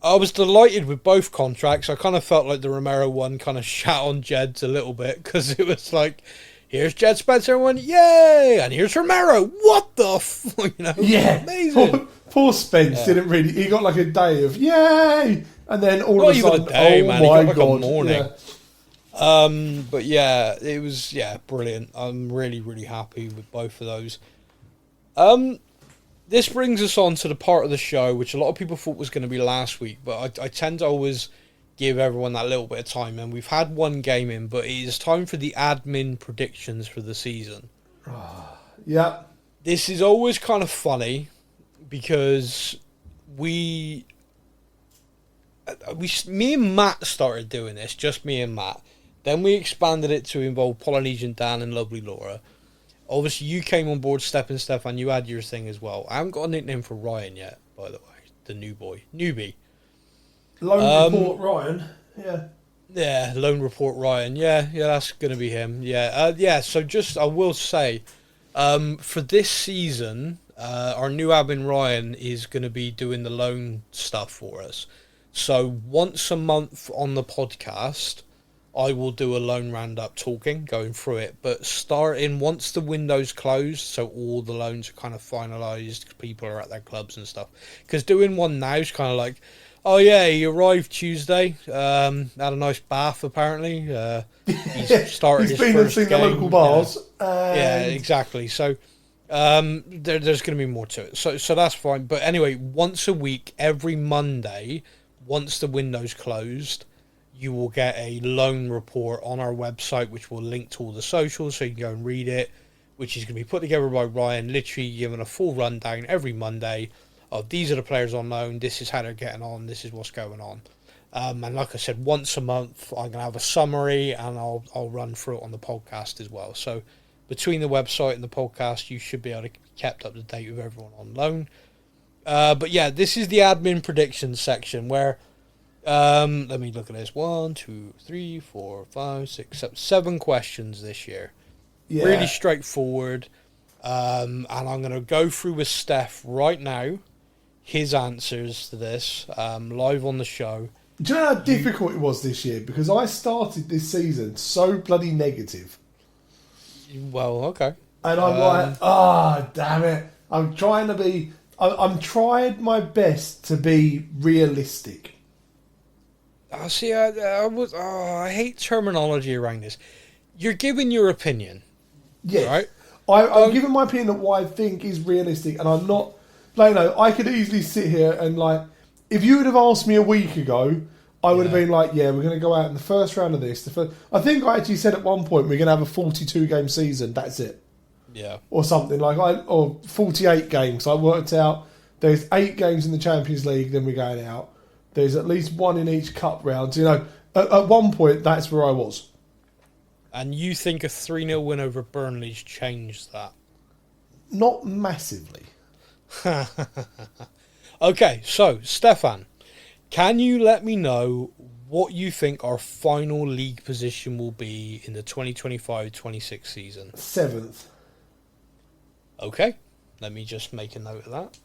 I was delighted with both contracts. I kind of felt like the Romero one kind of shat on Jed's a little bit because it was like, here's Jed Spencer and went, yay! And here's Romero. What the you know, yeah, amazing. Poor Spence didn't really. He got like a day of yay, and then all Not of a sudden, even a day, oh man. my He got like god, a morning. yeah. But yeah, it was brilliant. I'm really, really happy with both of those. This brings us on to the part of the show which a lot of people thought was going to be last week, but I tend to always give everyone that little bit of time, and we've had one game in, but it is time for the admin predictions for the season. Yeah. This is always kind of funny because me and Matt started doing this, just me and Matt. Then we expanded it to involve Polynesian Dan and Lovely Laura. Obviously, you came on board, Stefan, you had your thing as well. I haven't got a nickname for Ryan yet, by the way. The newbie. Lone Report Ryan. Yeah. Yeah, Lone Report Ryan. Yeah, that's going to be him. Yeah, so just, I will say, for this season, our new admin Ryan is going to be doing the loan stuff for us. So once a month on the podcast, I will do a loan roundup talking, going through it. But starting once the window's closed, so all the loans are kind of finalised, people are at their clubs and stuff. Because doing one now is kind of like, oh yeah, he arrived Tuesday, had a nice bath apparently. He's started He's his been and first seen game. the local bars. Yeah, exactly. So there's going to be more to it. So that's fine. But anyway, once a week, every Monday, once the window's closed, you will get a loan report on our website, which will link to all the socials, so you can go and read it, which is going to be put together by Ryan, literally giving a full rundown every Monday of these are the players on loan, this is how they're getting on, this is what's going on. And like I said, once a month, I'm going to have a summary, and I'll run through it on the podcast as well. So between the website and the podcast, you should be able to be kept up to date with everyone on loan. But yeah, this is the admin predictions section where... let me look at this. 1, 2, 3, 4, 5, 6, 7. 7 questions this year. Yeah. Really straightforward. And I'm going to go through with Steph right now, his answers to this, live on the show. Do you know how difficult it was this year? Because I started this season so bloody negative. Well, okay. And I'm like, damn it. I'm trying to be... I'm trying my best to be realistic. See, I hate terminology around this. You're giving your opinion. Yes. Right? I'm giving my opinion of what I think is realistic, and I'm not... Like, no, I could easily sit here and, like... If you would have asked me a week ago, I would have been like, yeah, we're going to go out in the first round of this. I think I actually said at one point we're going to have a 42-game season. That's it. Yeah. Or something. Or 48 games. I worked out there's 8 games in the Champions League, then we're going out. There's at least 1 in each cup round. You know, at one point, that's where I was. And you think a 3-0 win over Burnley's changed that? Not massively. Okay, so, Stefan, can you let me know what you think our final league position will be in the 2025-26 season? 7th. Okay, let me just make a note of that.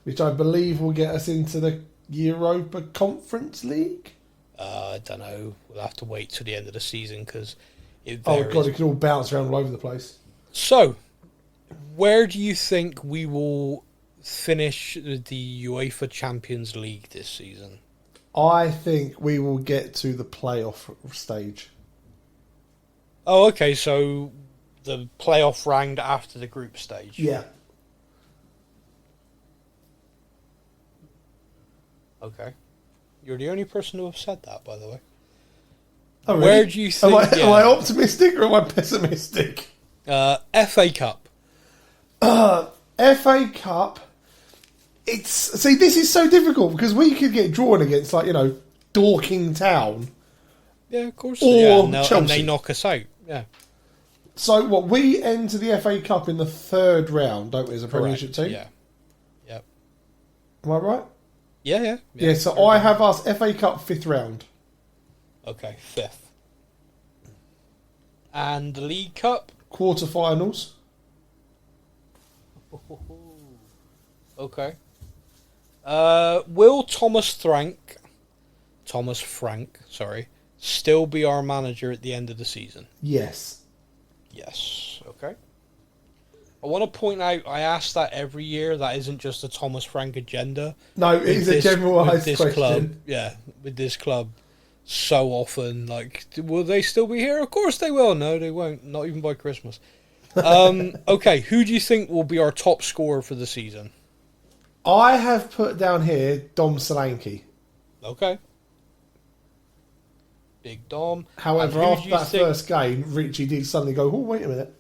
Which I believe will get us into the Europa Conference League. I don't know. We'll have to wait till the end of the season because it varies. Oh god, it could all bounce around all over the place. So, where do you think we will finish the UEFA Champions League this season? I think we will get to the playoff stage. Oh, okay, so the playoff round after the group stage. Yeah. Okay. You're the only person who have said that, by the way. Oh, really? Where do you think... Am I optimistic or am I pessimistic? FA Cup. FA Cup. This is so difficult because we could get drawn against, Dorking Town. Yeah, of course. Or and Chelsea. they knock us out. Yeah. So, we enter the FA Cup in the third round, don't we, as a Premiership team? Yeah. Yep. Am I right? Yeah. Yeah, so I have us FA Cup fifth round. Okay, fifth. And the League Cup? Quarterfinals. Okay. Will Thomas Frank, still be our manager at the end of the season? Yes. Yes. Okay. I want to point out, I ask that every year. That isn't just a Thomas Frank agenda. No, it is a generalised question. Club, with this club, so often, will they still be here? Of course they will. No, they won't. Not even by Christmas. Okay, who do you think will be our top scorer for the season? I have put down here Dom Solanke. Okay. Big Dom. However, after that first game, Richy did suddenly go, oh, wait a minute.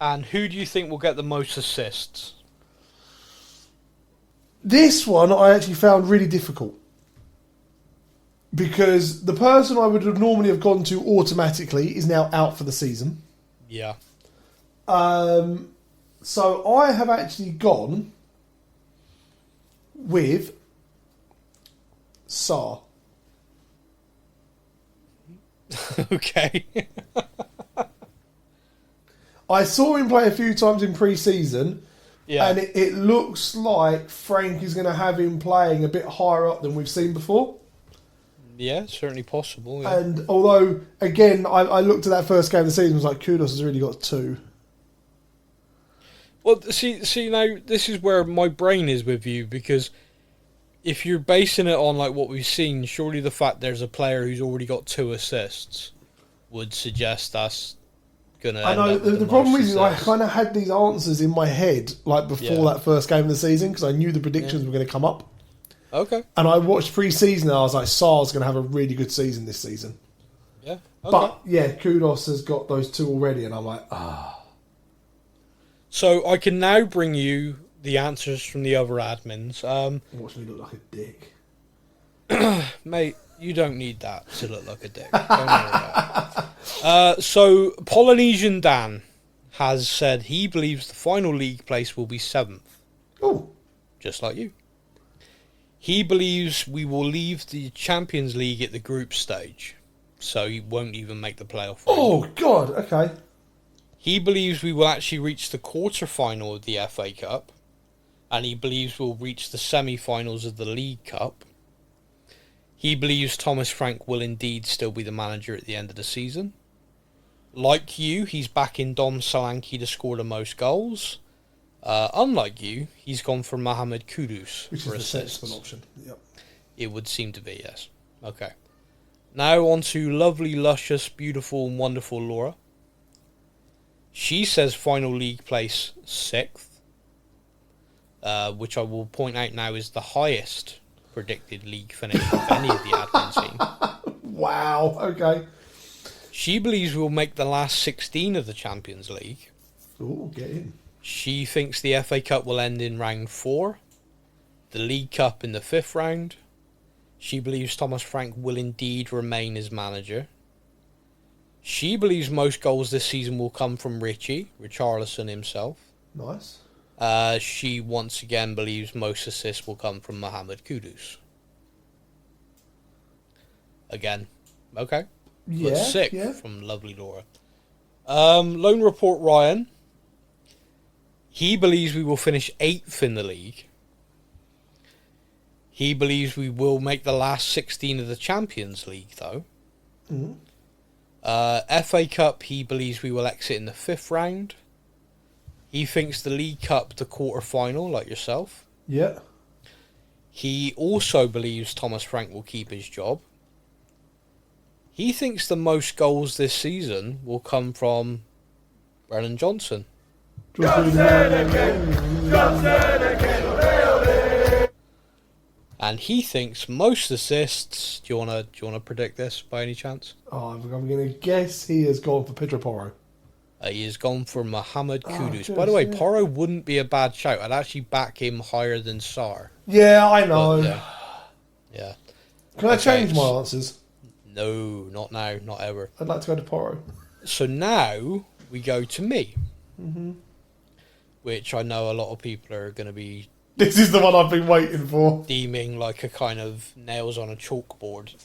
And who do you think will get the most assists? This one I actually found really difficult. Because the person I would have normally have gone to automatically is now out for the season. Yeah. So I have actually gone with Sarr. Okay. I saw him play a few times in pre-season, Yeah. and it looks like Frank is going to have him playing a bit higher up than we've seen before. Yeah, certainly possible. Yeah. And although, again, I looked at that first game of the season and was like, Kudus has really got 2. Well, see now, this is where my brain is with you, because if you're basing it on what we've seen, surely the fact there's a player who's already got 2 assists would suggest that's going to. I know the problem is I kind of had these answers in my head before that first game of the season because I knew the predictions were going to come up. Okay. And I watched pre-season and I was like, Sarr's going to have a really good season this season. Yeah. Okay. But yeah, Kudus has got those 2 already, and I'm like, So I can now bring you the answers from the other admins. Watch me look like a dick. Mate, you don't need that to look like a dick. Don't worry about it. So Polynesian Dan has said he believes the final league place will be 7th. Oh. Just like you. He believes we will leave the Champions League at the group stage, so he won't even make the playoff. Oh, God, okay. He believes we will actually reach the quarter-final of the FA Cup, and he believes we'll reach the semi-finals of the League Cup. He believes Thomas Frank will indeed still be the manager at the end of the season. Like you, he's backing Dom Solanke to score the most goals. Unlike you, he's gone for Mohamed Kudus Which for is the assists. sensible option. Yep. It would seem to be, yes. Okay. Now on to lovely, luscious, beautiful and wonderful Laura. She says final league place 6th, which I will point out now is the highest predicted league finish of any of the admin team. Wow, okay. She believes we'll make the last 16 of the Champions League. Ooh, get in. She thinks the FA Cup will end in round 4, the League Cup in the 5th round. She believes Thomas Frank will indeed remain as manager. She believes most goals this season will come from Richy, Richarlison himself. Nice. She once again believes most assists will come from Mohamed Kudus. Again, okay. Yeah, But 6th yeah. from lovely Laura. Lone Report Ryan. He believes we will finish 8th in the league. He believes we will make the last 16 of the Champions League, though. Mm-hmm. FA Cup, he believes we will exit in the 5th round. He thinks the League Cup, the quarter-final, like yourself. Yeah. He also believes Thomas Frank will keep his job. He thinks the most goals this season will come from Brennan Johnson. And he thinks most assists. Do you wanna predict this by any chance? Oh, I'm going to guess he has gone for Pedro Porro. He has gone for Mohamed Kudus. good, By the way, yeah. Porro wouldn't be a bad shout. I'd actually back him higher than Sarr. Yeah, I know. But, yeah. Can I change my so- answers? No, not now, not ever. I'd like to go to Porro. So now we go to me. Which I know a lot of people are going to be This is the one I've been waiting for. deeming like a kind of nails on a chalkboard.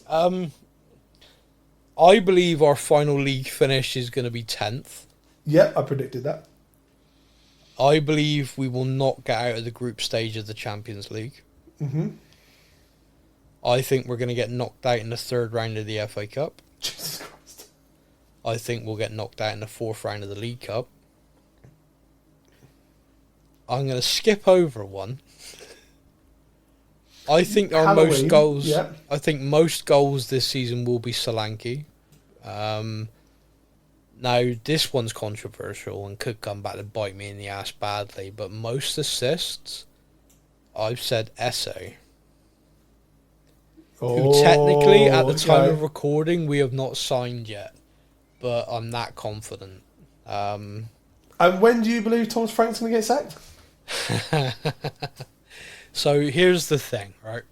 I believe our final league finish is going to be 10th. Yep, I predicted that. I believe we will not get out of the group stage of the Champions League. I think we're going to get knocked out in the third round of the FA Cup. Jesus Christ. I think we'll get knocked out in the fourth round of the League Cup. I'm going to skip over one. I think our Halloween, most goals. yep. I think most goals this season will be Solanke. Now this one's controversial and could come back to bite me in the ass badly, but most assists, I've said Esse. Who technically, at the time of recording, we have not signed yet, but I'm that confident. And when do you believe Thomas Frank's going to get sacked? So here's the thing, right?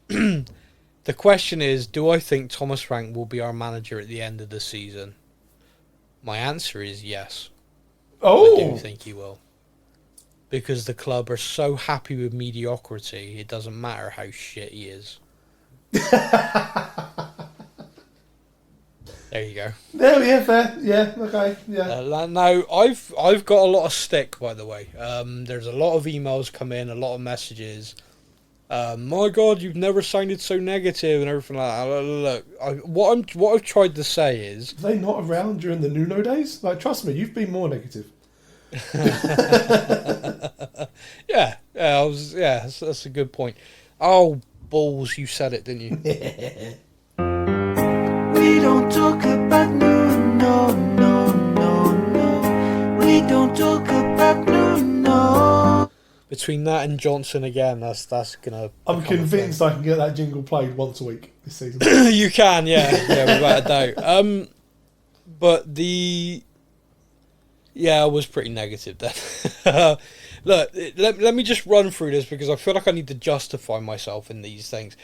The question is, do I think Thomas Frank will be our manager at the end of the season? My answer is yes. I do think he will. Because the club are so happy with mediocrity, it doesn't matter how shit he is. There you go. There, yeah, fair. Yeah, okay, yeah. Now, I've got a lot of stick, by the way. There's a lot of emails come in, a lot of messages. My God, you've never sounded so negative and everything like that. Look, what I've tried to say is... Are they not around during the Nuno days? Like, trust me, you've been more negative. Yeah, that's a good point. Oh, balls, you said it, didn't you? We don't talk about no. We don't talk about no. Between that and Johnson again, that's gonna. I'm convinced I can get that jingle played once a week this season. You can, yeah, without a doubt. But I was pretty negative then. Look, let me just run through this because I feel like I need to justify myself in these things.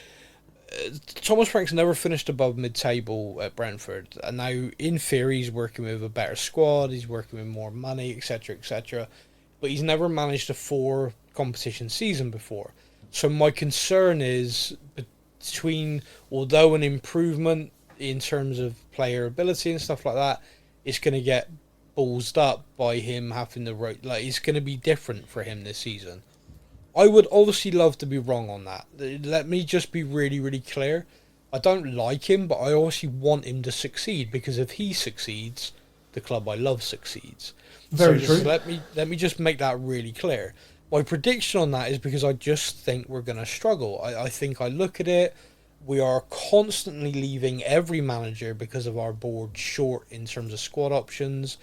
Thomas Frank's never finished above mid-table at Brentford, and now in theory he's working with a better squad, he's working with more money, etc, etc. But he's never managed a 4 competition season before. So my concern is between, although an improvement in terms of player ability and stuff like that, it's going to get ballsed up by him having the right. Like, it's going to be different for him this season. I would obviously love to be wrong on that. Let me just be really, really clear. I don't like him, but I obviously want him to succeed, because if he succeeds, the club I love succeeds. Very so true. Let me just make that really clear. My prediction on that is because I just think we're going to struggle. I think I look at it, we are constantly leaving every manager because of our board short in terms of squad options.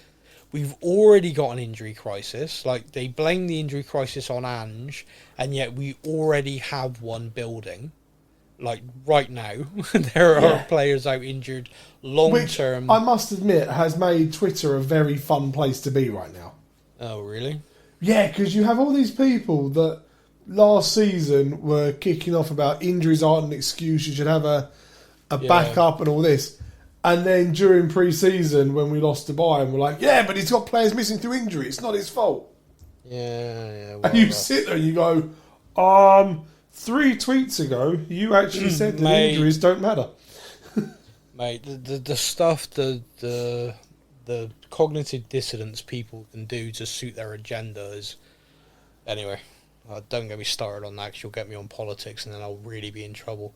We've already got an injury crisis. Like, they blame the injury crisis on Ange, and yet we already have one building. Like, right now, there are players out injured long term. I must admit, has made Twitter a very fun place to be right now. Oh, really? Yeah, because you have all these people that last season were kicking off about injuries aren't an excuse, you should have a backup and all this. And then during pre-season, when we lost to Bayern, we're like, yeah, but he's got players missing through injury. It's not his fault. Yeah. And you sit there and you go, 3 tweets ago, you actually said that injuries don't matter. Mate, the stuff, the cognitive dissonance people can do to suit their agenda is... Anyway, don't get me started on that, because you'll get me on politics and then I'll really be in trouble.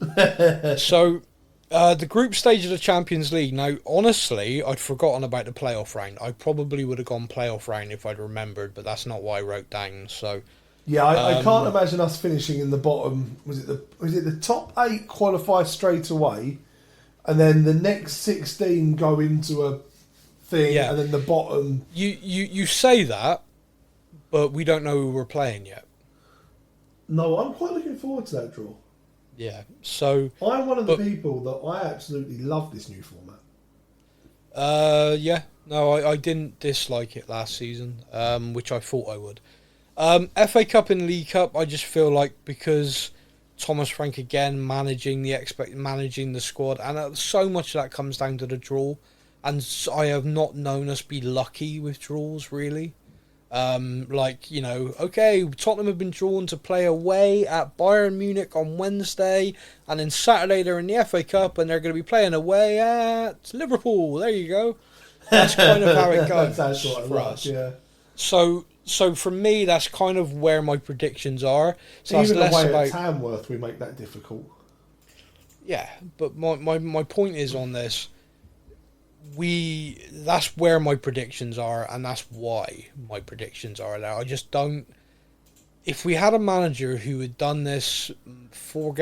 So... the group stage of the Champions League. Now, honestly, I'd forgotten about the playoff round. I probably would have gone playoff round if I'd remembered, but that's not what I wrote down. So, Yeah, I can't imagine us finishing in the bottom. Was it the top 8 qualify straight away, and then the next 16 go into a thing, and then the bottom. You say that, but we don't know who we're playing yet. No, I'm quite looking forward to that draw. Yeah, so I'm one of the people that I absolutely love this new format. I didn't dislike it last season, which I thought I would. FA Cup and League Cup, I just feel like because Thomas Frank again managing the squad, and so much of that comes down to the draw, and I have not known us be lucky with draws really. Okay, Tottenham have been drawn to play away at Bayern Munich on Wednesday, and then Saturday they're in the FA Cup and they're going to be playing away at Liverpool. There you go. That's kind of how it goes that's what for us. Yeah. So for me, that's kind of where my predictions are. So even that's less away about at Tamworth, we make that difficult. Yeah, but my point is on this. That's where my predictions are, and that's why my predictions are there. I just don't. If we had a manager who had done this 4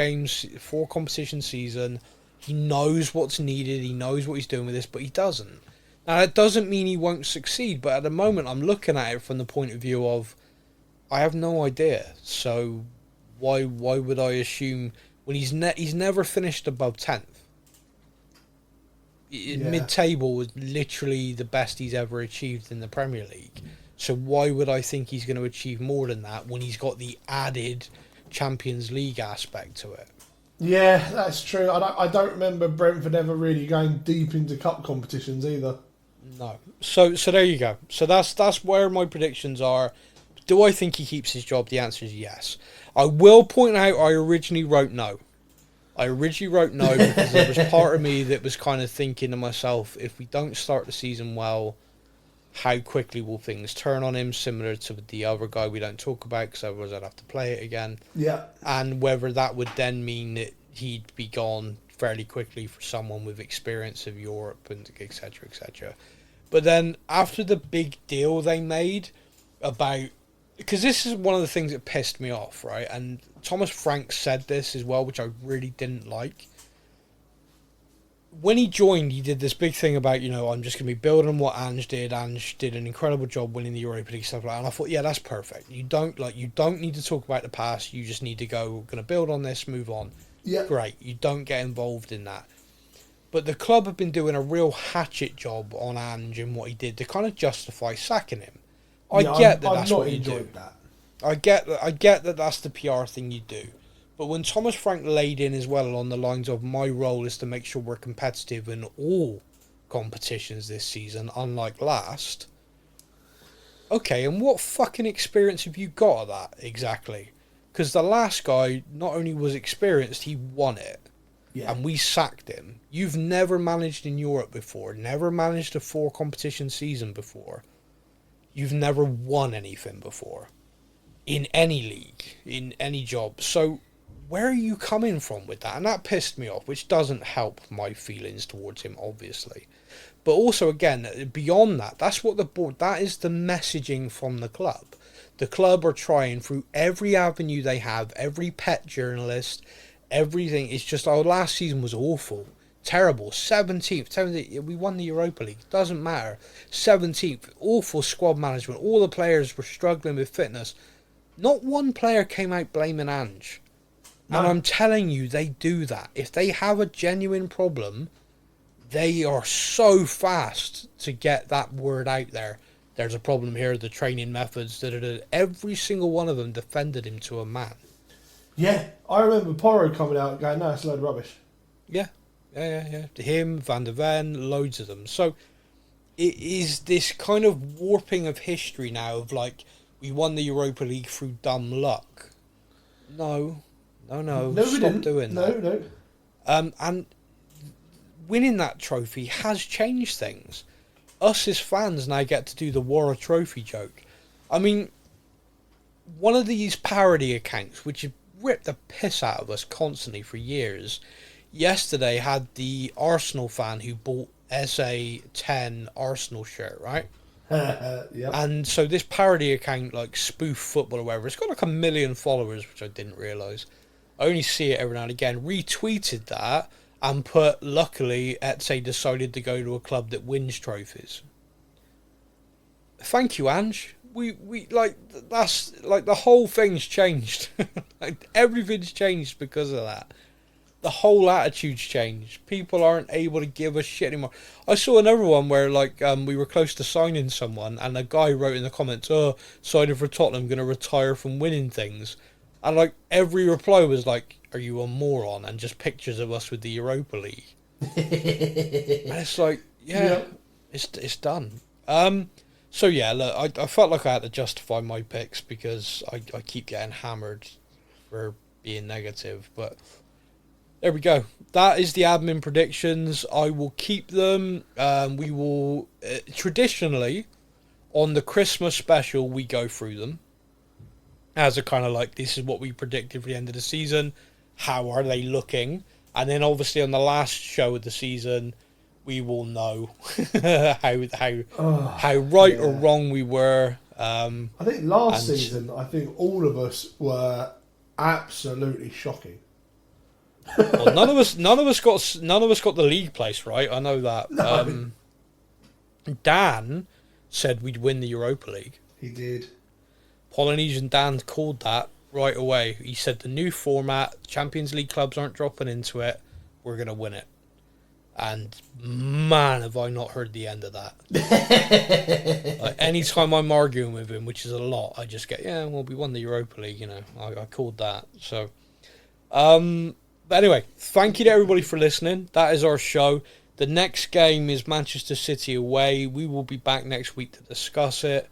competition season, he knows what's needed, he knows what he's doing with this, but he doesn't. Now that doesn't mean he won't succeed, but at the moment I'm looking at it from the point of view of I have no idea. So why would I assume when he's never finished above 10th? Mid-table was literally the best he's ever achieved in the Premier League. So why would I think he's going to achieve more than that when he's got the added Champions League aspect to it? Yeah, that's true. I don't remember Brentford ever really going deep into cup competitions either. No. So there you go. So that's where my predictions are. Do I think he keeps his job? The answer is yes. I will point out I originally wrote no. Because there was part of me that was kind of thinking to myself, if we don't start the season well, how quickly will things turn on him, similar to the other guy we don't talk about, because otherwise I'd have to play it again. Yeah. And whether that would then mean that he'd be gone fairly quickly for someone with experience of Europe and etc. etc. But then after the big deal they made about... Because this is one of the things that pissed me off, right? And Thomas Frank said this as well, which I really didn't like. When he joined, he did this big thing about, I'm just going to be building on what Ange did. Ange did an incredible job winning the Europa League, stuff like that. And I thought, yeah, that's perfect. You don't need to talk about the past. You just need to go, we're going to build on this, move on. Yeah. Great. You don't get involved in that. But the club have been doing a real hatchet job on Ange and what he did to kind of justify sacking him. I get that that's what you do. I get that that's the PR thing you do. But when Thomas Frank laid in as well along the lines of my role is to make sure we're competitive in all competitions this season, unlike last. Okay, and what fucking experience have you got of that exactly? Because the last guy not only was experienced, he won it. Yeah. And we sacked him. You've never managed in Europe before, never managed a 4 competition season before. You've never won anything before. In any league, in any job. So where are you coming from with that? And that pissed me off, which doesn't help my feelings towards him, obviously. But also, again, beyond that, that's what that is the messaging from the club. The club are trying through every avenue they have, every pet journalist, everything. It's just, last season was awful. Terrible. 17th. We won the Europa League. Doesn't matter. 17th. Awful squad management. All the players were struggling with fitness. Not one player came out blaming Ange. No. And I'm telling you, they do that. If they have a genuine problem, they are so fast to get that word out there. There's a problem here, the training methods, every single one of them defended him to a man. Yeah, I remember Porro coming out and going, no, it's a load of rubbish. Yeah. Yeah. Him, Van der Ven, loads of them. So it is this kind of warping of history now of like, we won the Europa League through dumb luck. No, stop doing that. No. And winning that trophy has changed things. Us as fans now get to do the War of Trophy joke. I mean, one of these parody accounts, which have ripped the piss out of us constantly for years, yesterday had the Arsenal fan who bought SA10 Arsenal shirt, right? Yep. And so this parody account, like Spoof Football or whatever, it's got like 1 million followers, which I didn't realise. I only see it every now and again. Retweeted that and put, luckily, Etse decided to go to a club that wins trophies. Thank you, Ange. We like, that's like, the whole thing's changed. Like, everything's changed because of that. The whole attitude's changed. People aren't able to give a shit anymore. I saw another one where, like, we were close to signing someone, and a guy wrote in the comments, "Oh, signing for Tottenham, going to retire from winning things." And, like, every reply was like, "Are you a moron?" And just pictures of us with the Europa League. And it's like, yeah. It's done. So yeah, look, I felt like I had to justify my picks because I keep getting hammered for being negative, but there we go. That is the admin predictions. I will keep them. We will traditionally on the Christmas special we go through them as a kind of like, this is what we predicted for the end of the season. How are they looking? And then obviously on the last show of the season, we will know how right or wrong we were. I think last season, I think all of us were absolutely shocking. Well, none of us got the league place right. I know that. No. Dan said we'd win the Europa League. He did. Polynesian Dan called that right away. He said the new format, Champions League clubs aren't dropping into it. We're gonna win it. And man, have I not heard the end of that. Like, anytime I'm arguing with him, which is a lot, I just get, yeah, well, we won the Europa League, you know. I called that. So, but anyway, thank you to everybody for listening. That is our show. The next game is Manchester City away. We will be back next week to discuss it.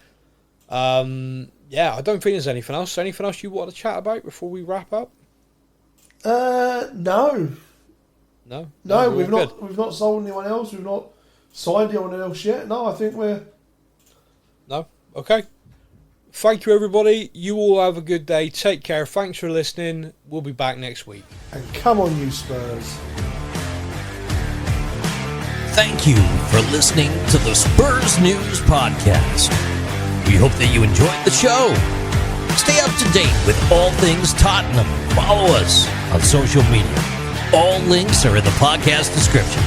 Yeah, I don't think there's anything else. Anything else you want to chat about before we wrap up? No. No, we've not sold anyone else. We've not signed anyone else yet. No, I think we're... No? Okay. Thank you, everybody. You all have a good day. Take care. Thanks for listening. We'll be back next week. And come on, you Spurs. Thank you for listening to the Spurs News Podcast. We hope that you enjoyed the show. Stay up to date with all things Tottenham. Follow us on social media. All links are in the podcast description.